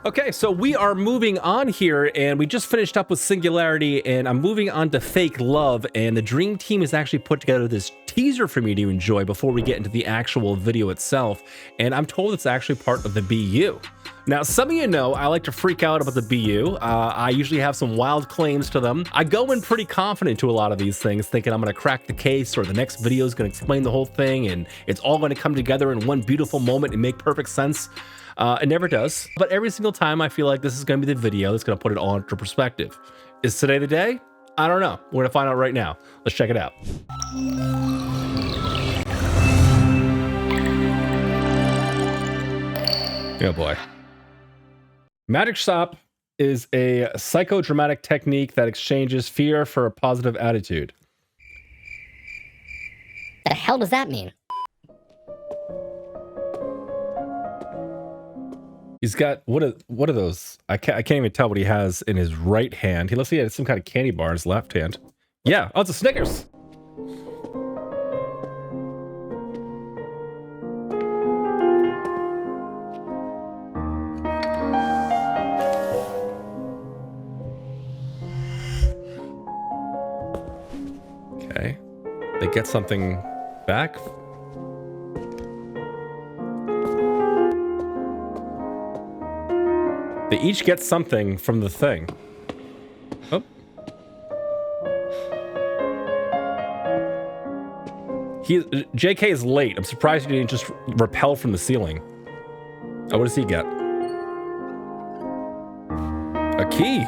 Okay, so we are moving on here, and we just finished up with Singularity, and I'm moving on to Fake Love, and the Dream Team has actually put together this teaser for me to enjoy before we get into the actual video itself, and I'm told it's actually part of the BU. Now, some of you know I like to freak out about the BU. I usually have some wild claims to them. I go in pretty confident to a lot of these things, thinking I'm going to crack the case, or the next video is going to explain the whole thing, and it's all going to come together in one beautiful moment and make perfect sense. It never does, but every single time I feel like this is going to be the video that's going to put it all into perspective. Is today the day? I don't know. We're going to find out right now. Let's check it out. Oh boy. Magic Shop is a psychodramatic technique that exchanges fear for a positive attitude. The hell does that mean? He's got, what are those? I can't even tell what he has in his right hand. He looks like he had some kind of candy bar in his left hand. Yeah, oh, it's a Snickers. Okay, they get something back. They each get something from the thing. Oh. JK is late. I'm surprised he didn't just repel from the ceiling. Oh, what does he get? A key.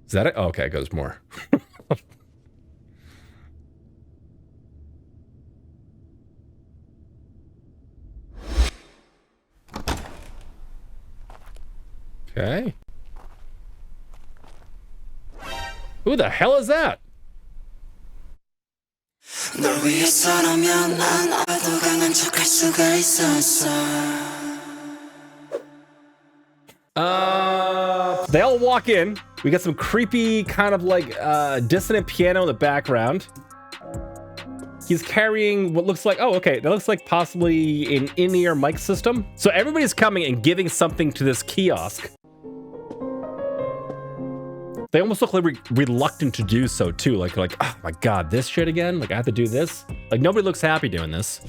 Is that it? Oh, okay, it goes more. Okay. Who the hell is that? They all walk in. We got some creepy kind of like dissonant piano in the background. He's carrying what looks like, oh, okay, that looks like possibly an in-ear mic system. So everybody's coming and giving something to this kiosk. They almost look like reluctant to do so too. Like, oh my God, this shit again? Like I have to do this? Like nobody looks happy doing this.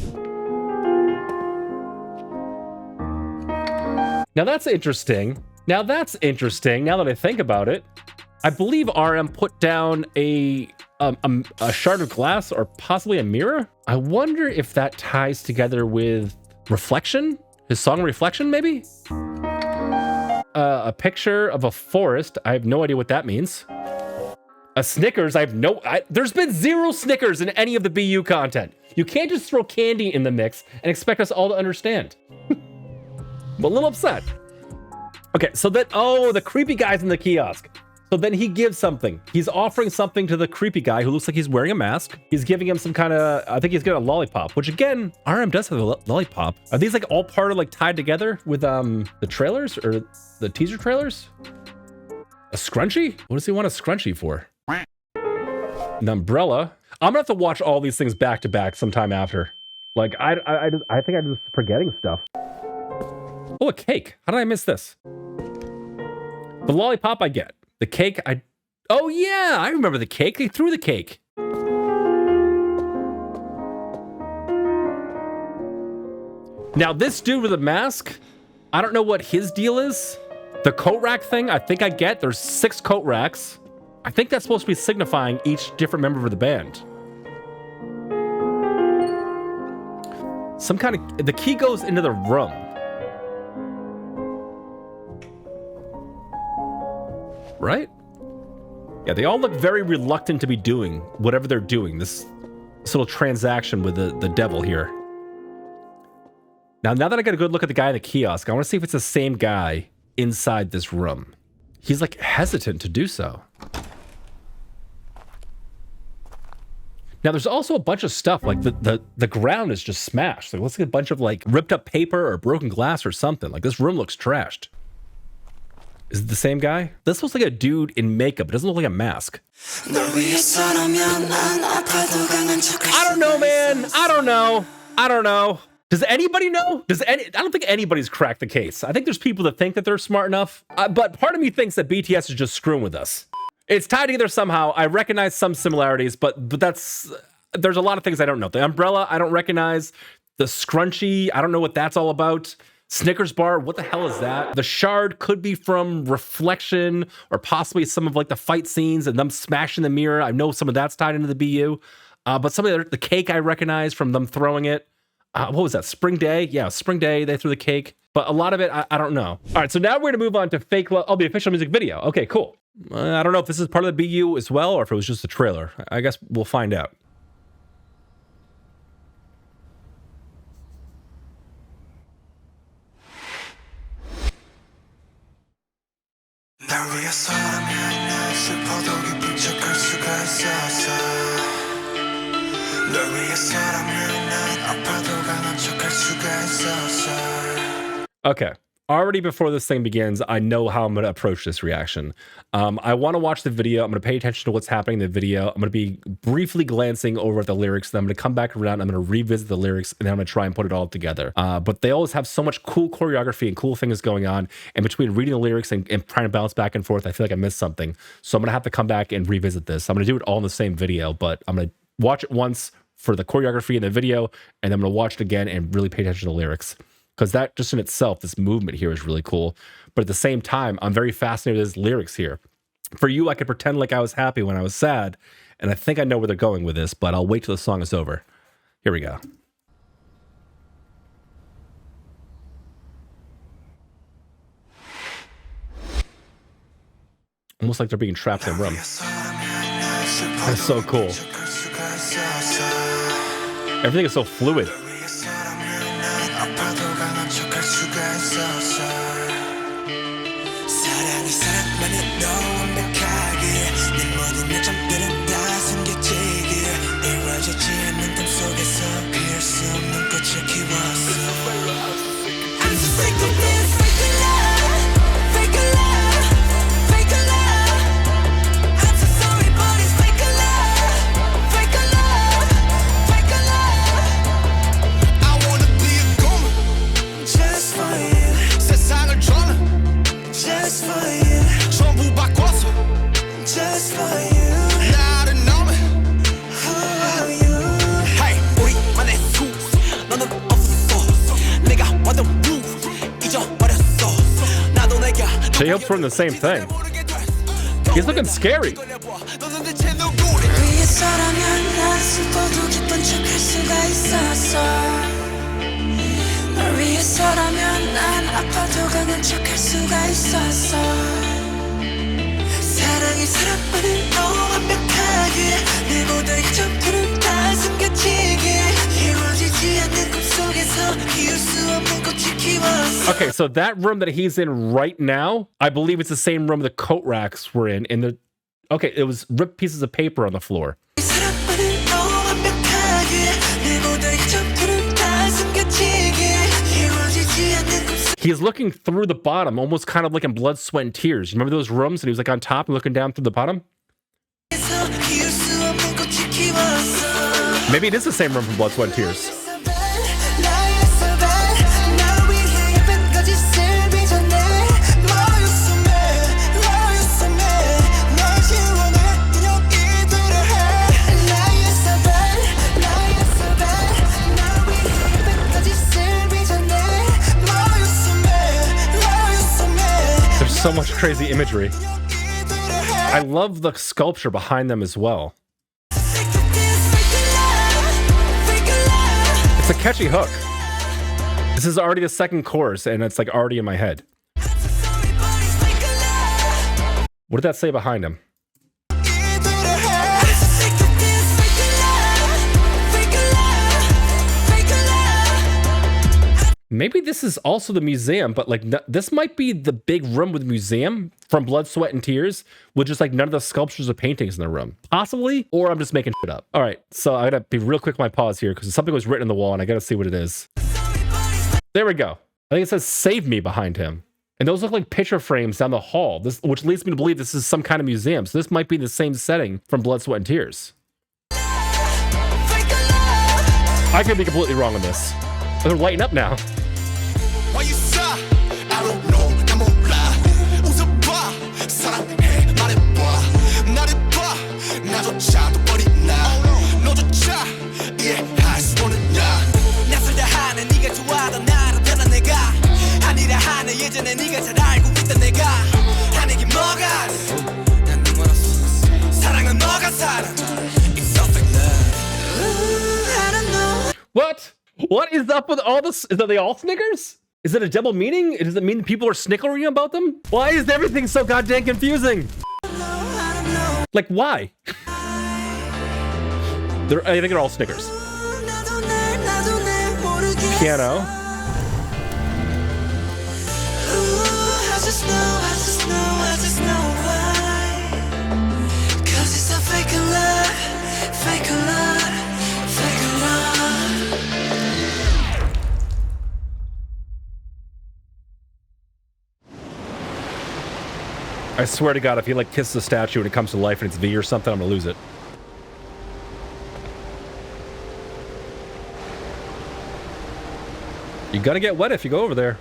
Now that's interesting. Now that's interesting. Now that I think about it, I believe RM put down a shard of glass or possibly a mirror. I wonder if that ties together with Reflection, his song Reflection, maybe? A picture of a forest. I have no idea what that means. A Snickers. There's been 0 Snickers in any of the BU content. You can't just throw candy in the mix and expect us all to understand. I'm a little upset. Okay, so that, oh, the creepy guy's in the kiosk. So then he gives something. He's offering something to the creepy guy who looks like he's wearing a mask. He's giving him some kind of, I think he's getting a lollipop, which again, RM does have a lollipop. Are these like all part of like tied together with the trailers or the teaser trailers? A scrunchie? What does he want a scrunchie for? An umbrella. I'm gonna have to watch all these things back to back sometime after. Like, I think I'm just forgetting stuff. Oh, a cake. How did I miss this? The lollipop I get. The cake oh yeah, I remember the cake. They threw the cake. Now this dude with a mask, I don't know what his deal is. The coat rack thing, I think I get. There's 6 coat racks. I think that's supposed to be signifying each different member of the band. Some kind of, the key goes into the room. Right? Yeah, they all look very reluctant to be doing whatever they're doing. This little transaction with the devil here. Now that I got a good look at the guy in the kiosk, I want to see if it's the same guy inside this room. He's like hesitant to do so. Now there's also a bunch of stuff, like the ground is just smashed. Like, let's get a bunch of like ripped up paper or broken glass or something. Like this room looks trashed. Is it the same guy? This looks like a dude in makeup. It doesn't look like a mask. I don't know, man. I don't know. Does anybody know? I don't think anybody's cracked the case. I think there's people that think that they're smart enough, but part of me thinks that BTS is just screwing with us. It's tied together somehow. I recognize some similarities, but there's a lot of things I don't know. The umbrella, I don't recognize. The scrunchie, I don't know what that's all about. Snickers bar, what the hell is that? The shard could be from Reflection or possibly some of like the fight scenes and them smashing the mirror. I know some of that's tied into the BU, but some of the cake I recognize from them throwing it. What was that? Spring Day? Yeah, Spring Day, they threw the cake. But a lot of it, I don't know. All right, so now we're gonna move on to Fake Love. Oh, the official music video. Okay, cool. I don't know if this is part of the BU as well or if it was just a trailer. I guess we'll find out. Okay. Already before this thing begins, I know how I'm going to approach this reaction. I want to watch the video. I'm going to pay attention to what's happening in the video. I'm going to be briefly glancing over at the lyrics. Then I'm going to come back around. I'm going to revisit the lyrics, and then I'm going to try and put it all together. But they always have so much cool choreography and cool things going on. And between reading the lyrics and trying to bounce back and forth, I feel like I missed something. So I'm going to have to come back and revisit this. I'm going to do it all in the same video, but I'm going to watch it once for the choreography in the video, and then I'm going to watch it again and really pay attention to the lyrics. Because that just in itself, this movement here is really cool. But at the same time, I'm very fascinated with his lyrics here. For you, I could pretend like I was happy when I was sad. And I think I know where they're going with this, but I'll wait till the song is over. Here we go. Almost like they're being trapped in a room. That's so cool. Everything is so fluid. J-Hope's wearing the same thing. He's looking scary. Okay, so that room that he's in right now, I believe it's the same room the coat racks were in. Okay, it was ripped pieces of paper on the floor. He's looking through the bottom, almost kind of like in Blood, Sweat, and Tears. You remember those rooms? And he was like on top and looking down through the bottom? Maybe it is the same room from Blood, Sweat, and Tears. So much crazy imagery. I love the sculpture behind them as well. It's a catchy hook. This is already the second chorus and it's like already in my head. What did that say behind him? Maybe this is also the museum, but like this might be the big room with the museum from Blood, Sweat, and Tears with just like none of the sculptures or paintings in the room. Possibly, or I'm just making shit up. All right, so I gotta be real quick with my pause here because something was written on the wall and I gotta see what it is. There we go. I think it says "Save Me" behind him. And those look like picture frames down the hall, which leads me to believe this is some kind of museum. So this might be the same setting from Blood, Sweat, and Tears. I could be completely wrong on this. They're lighting up now. What? What is up with all this? Are they all Snickers? Is it a double meaning? Does it mean people are snickering about them? Why is everything so goddamn confusing? Like, why? I think they're all Snickers. Piano. I swear to God, if he like kisses a statue and it comes to life and it's V or something, I'm gonna lose it. You gotta get wet if you go over there.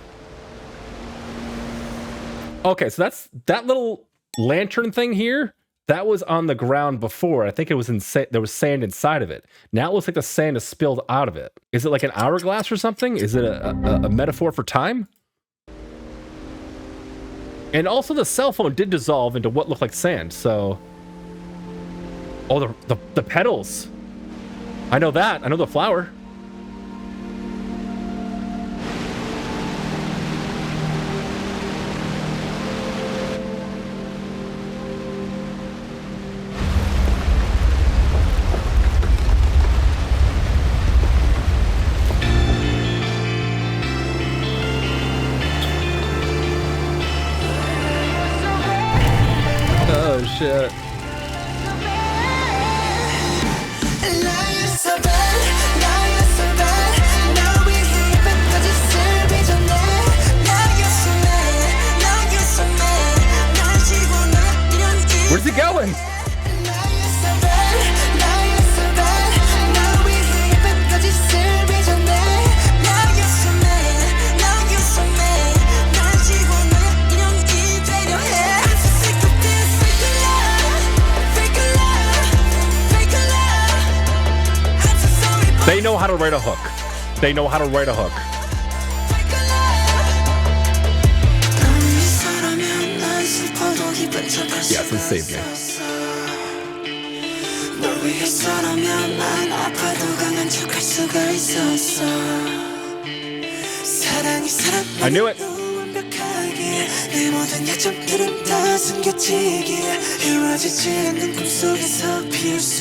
Okay, so that little lantern thing here, that was on the ground before. I think it was there was sand inside of it. Now it looks like the sand is spilled out of it. Is it like an hourglass or something? Is it a metaphor for time? And also the cell phone did dissolve into what looked like sand, so... Oh, the petals. I know that. I know the flower. Oh, shit. Where's he going? They know how to write a hook. They know how to write a hook. Yes, and save me. I knew it.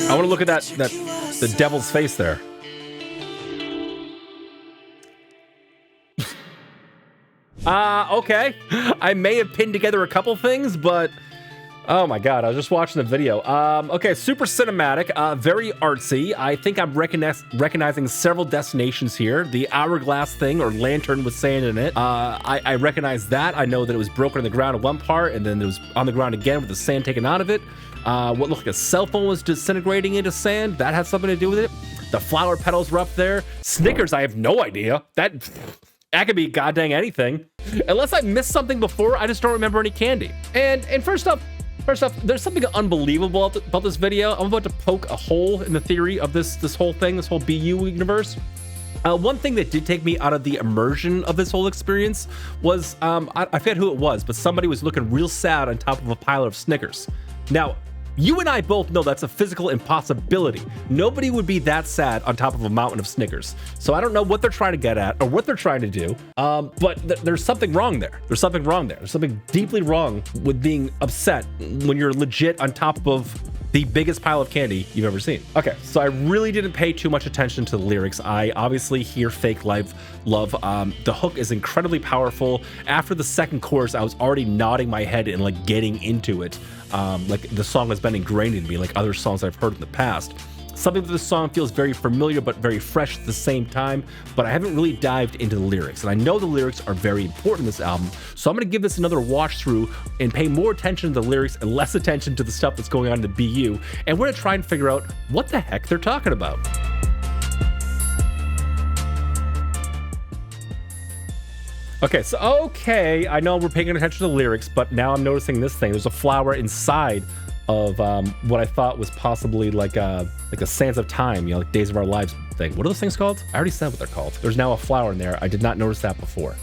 I want to look at the devil's face there. Okay. I may have pinned together a couple things, but oh my God, I was just watching the video. Okay, super cinematic, very artsy. I think I'm recognizing several destinations here. The hourglass thing or lantern with sand in it. I recognize that. I know that it was broken in the ground at one part, and then it was on the ground again with the sand taken out of it. What looked like a cell phone was disintegrating into sand. That had something to do with it. The flower petals were up there. Snickers, I have no idea. That could be goddamn anything. Unless I missed something before, I just don't remember any candy. And first off, there's something unbelievable about this video. I'm about to poke a hole in the theory of this whole thing, this whole BU universe. One thing that did take me out of the immersion of this whole experience was, I forget who it was, but somebody was looking real sad on top of a pile of Snickers. Now, you and I both know that's a physical impossibility. Nobody would be that sad on top of a mountain of Snickers. So I don't know what they're trying to get at or what they're trying to do, but there's something wrong there. There's something wrong there. There's something deeply wrong with being upset when you're legit on top of the biggest pile of candy you've ever seen. Okay, so I really didn't pay too much attention to the lyrics. I obviously hear fake love. The hook is incredibly powerful. After the second chorus, I was already nodding my head and like getting into it. Like the song has been ingrained in me like other songs I've heard in the past. Something that this song feels very familiar but very fresh at the same time, but I haven't really dived into the lyrics. And I know the lyrics are very important in this album, so I'm gonna give this another watch through and pay more attention to the lyrics and less attention to the stuff that's going on in the BU. And we're gonna try and figure out what the heck they're talking about. Okay, I know we're paying attention to the lyrics, but now I'm noticing this thing. There's a flower inside of what I thought was possibly like a Sands of Time, you know, like Days of Our Lives thing. What are those things called? I already said what they're called. There's now a flower in there. I did not notice that before.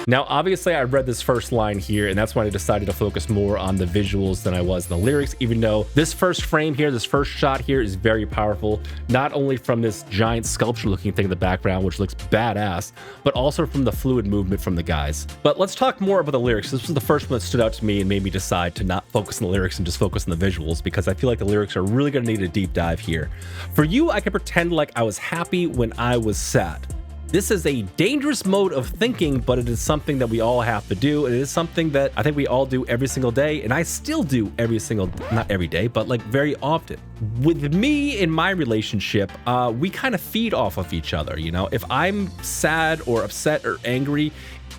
Now, obviously, I read this first line here, and that's when I decided to focus more on the visuals than I was in the lyrics, even though this first frame here, this first shot here is very powerful, not only from this giant sculpture-looking thing in the background, which looks badass, but also from the fluid movement from the guys. But let's talk more about the lyrics. This was the first one that stood out to me and made me decide to not focus on the lyrics and just focus on the visuals, because I feel like the lyrics are really going to need a deep dive here. For you, I can pretend like I was happy when I was sad. This is a dangerous mode of thinking, but it is something that we all have to do. It is something that I think we all do every single day, and I still do every single, not every day, but like very often. With me in my relationship, we kind of feed off of each other, you know? If I'm sad or upset or angry,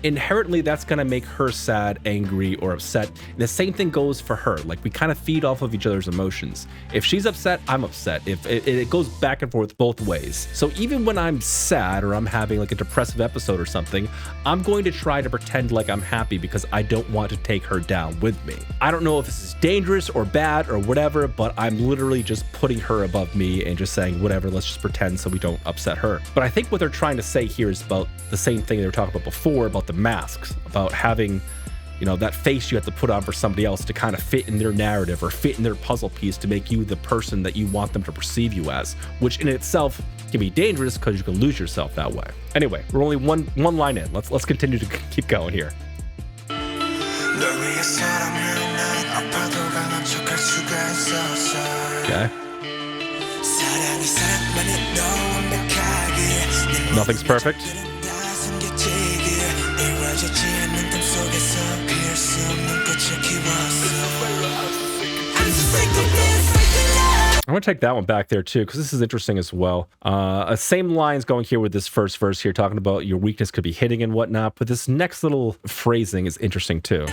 inherently that's going to make her sad, angry, or upset. And the same thing goes for her. Like, we kind of feed off of each other's emotions. If she's upset, I'm upset. If it goes back and forth both ways. So even when I'm sad or I'm having like a depressive episode or something, I'm going to try to pretend like I'm happy because I don't want to take her down with me. I don't know if this is dangerous or bad or whatever, but I'm literally just putting her above me and just saying, whatever, let's just pretend so we don't upset her. But I think what they're trying to say here is about the same thing they were talking about before, about the masks, about having, you know, that face you have to put on for somebody else to kind of fit in their narrative or fit in their puzzle piece to make you the person that you want them to perceive you as, which in itself can be dangerous because you can lose yourself that way. Anyway, we're only one line in. Let's continue to keep going here. Okay. Nothing's perfect. I'm gonna take that one back there too, because this is interesting as well. Same lines going here with this first verse here, talking about your weakness could be hitting and whatnot, but this next little phrasing is interesting too.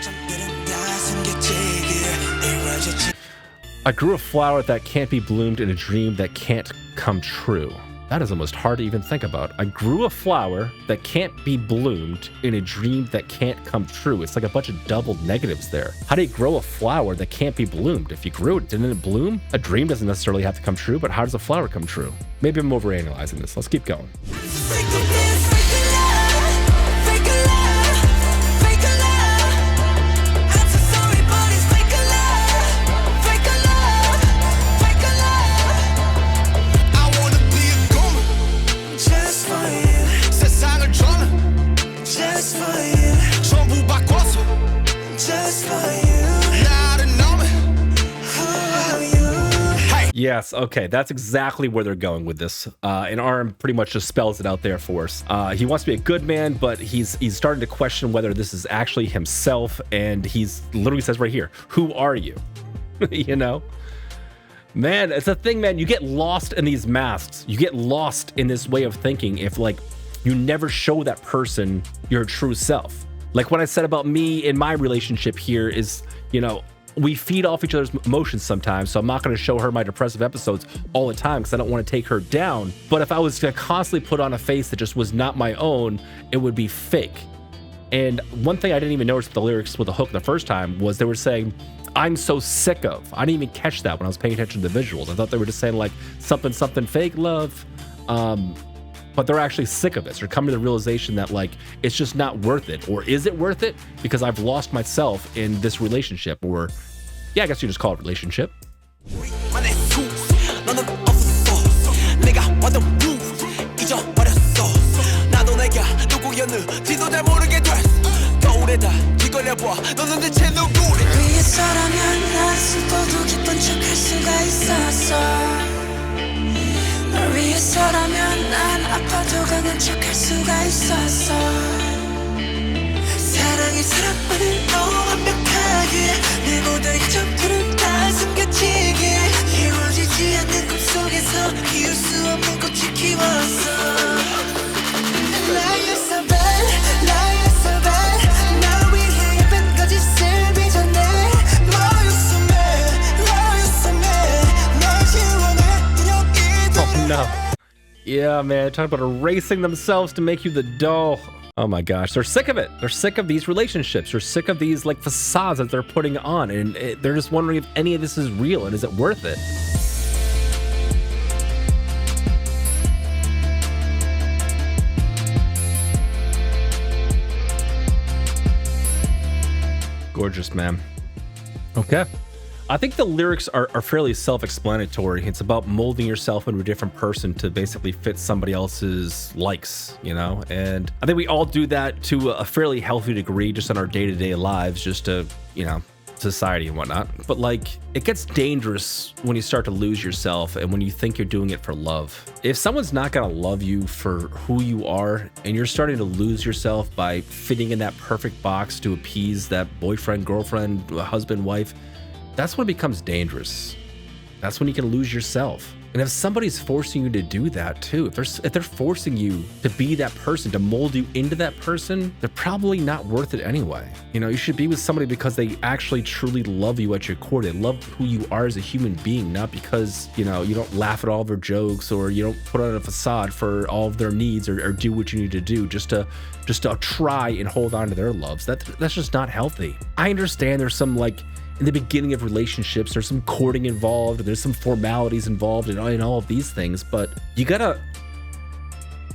I grew a flower that can't be bloomed in a dream that can't come true. That is almost hard to even think about. I grew a flower that can't be bloomed in a dream that can't come true. It's like a bunch of double negatives there. How do you grow a flower that can't be bloomed? If you grew it, didn't it bloom? A dream doesn't necessarily have to come true, but how does a flower come true? Maybe I'm overanalyzing this. Let's keep going. Yes, okay, that's exactly where they're going with this. And Arm pretty much just spells it out there for us. He wants to be a good man, but he's starting to question whether this is actually himself, and he's literally says right here, who are you? You know? Man, it's a thing, man. You get lost in these masks. You get lost in this way of thinking if, like, you never show that person your true self. Like what I said about me in my relationship here is, you know, we feed off each other's emotions sometimes, so I'm not going to show her my depressive episodes all the time because I don't want to take her down. But if I was to constantly put on a face that just was not my own, it would be fake. And one thing I didn't even notice with the lyrics with the hook the first time was they were saying, I'm so sick of. I didn't even catch that when I was paying attention to the visuals. I thought they were just saying like something, something fake love. But they're actually sick of it. So they're coming to the realization that like, it's just not worth it. Or is it worth it? Because I've lost myself in this relationship. Or yeah, I guess you just call it relationship. 널 위해서라면 난 아파도 강한 척할 수가 있었어. 사랑이 사랑만을 너무 완벽하게 내 모든 점들을 다 숨겨지게 이루어지지 않는 꿈속에서 이을 수 없는 꽃이 키웠어. Lie so bad, lie so bad 날 위해 예쁜 거짓을 빚어내 Lie so mad, lie so mad 날 지워내 여기 Oh no. Yeah, man, talk about erasing themselves to make you the doll. Oh my gosh, they're sick of it. They're sick of these relationships. They're sick of these like facades that they're putting on, and they're just wondering if any of this is real and is it worth it? Gorgeous, man. Okay. I think the lyrics are fairly self-explanatory. It's about molding yourself into a different person to basically fit somebody else's likes, you know? And I think we all do that to a fairly healthy degree just in our day-to-day lives, just to, you know, society and whatnot. But like, it gets dangerous when you start to lose yourself and when you think you're doing it for love. If someone's not gonna love you for who you are and you're starting to lose yourself by fitting in that perfect box to appease that boyfriend, girlfriend, husband, wife, that's when it becomes dangerous. That's when you can lose yourself. And if somebody's forcing you to do that too, if they're forcing you to be that person, to mold you into that person, they're probably not worth it anyway. You know, you should be with somebody because they actually truly love you at your core. They love who you are as a human being, not because, you know, you don't laugh at all their jokes or you don't put on a facade for all of their needs or do what you need to do just to try and hold on to their loves. That's just not healthy. I understand there's some like, in the beginning of relationships, there's some courting involved, and there's some formalities involved in all of these things, but you gotta,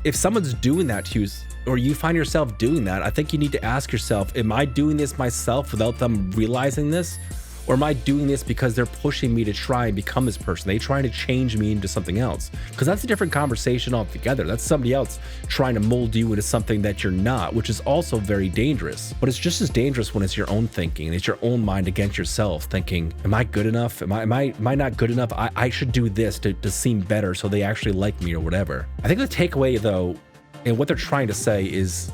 if someone's doing that to you, or you find yourself doing that, I think you need to ask yourself, am I doing this myself without them realizing this? Or am I doing this because they're pushing me to try and become this person? They trying to change me into something else? Because that's a different conversation altogether. That's somebody else trying to mold you into something that you're not, which is also very dangerous. But it's just as dangerous when it's your own thinking and it's your own mind against yourself thinking, am I good enough? Am I not good enough? I should do this to seem better so they actually like me or whatever. I think the takeaway though, and what they're trying to say is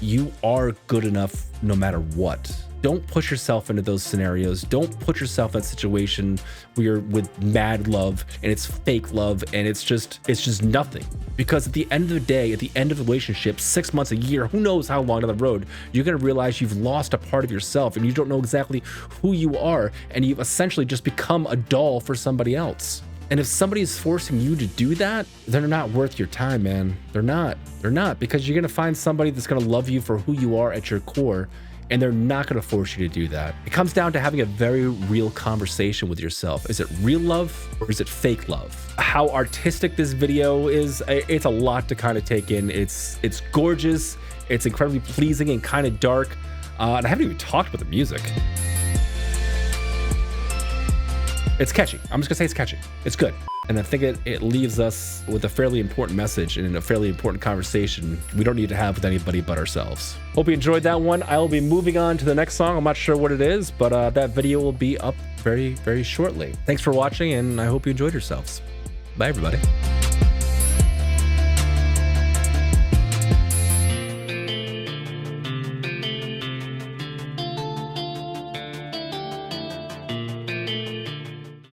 you are good enough no matter what. Don't push yourself into those scenarios. Don't put yourself in a situation where you're with mad love and it's fake love and it's just nothing. Because at the end of the day, at the end of the relationship, 6 months, a year, who knows how long down the road, you're gonna realize you've lost a part of yourself and you don't know exactly who you are, and you've essentially just become a doll for somebody else. And if somebody is forcing you to do that, they're not worth your time, man. They're not, because you're gonna find somebody that's gonna love you for who you are at your core, and they're not going to force you to do that. It comes down to having a very real conversation with yourself. Is it real love or is it fake love? How artistic this video is, it's a lot to kind of take in. It's gorgeous, it's incredibly pleasing and kind of dark, and I haven't even talked about the music. It's catchy. I'm just gonna say it's catchy. It's good. And I think it leaves us with a fairly important message and a fairly important conversation we don't need to have with anybody but ourselves. Hope you enjoyed that one. I will be moving on to the next song. I'm not sure what it is, but that video will be up very, very shortly. Thanks for watching, and I hope you enjoyed yourselves. Bye, everybody.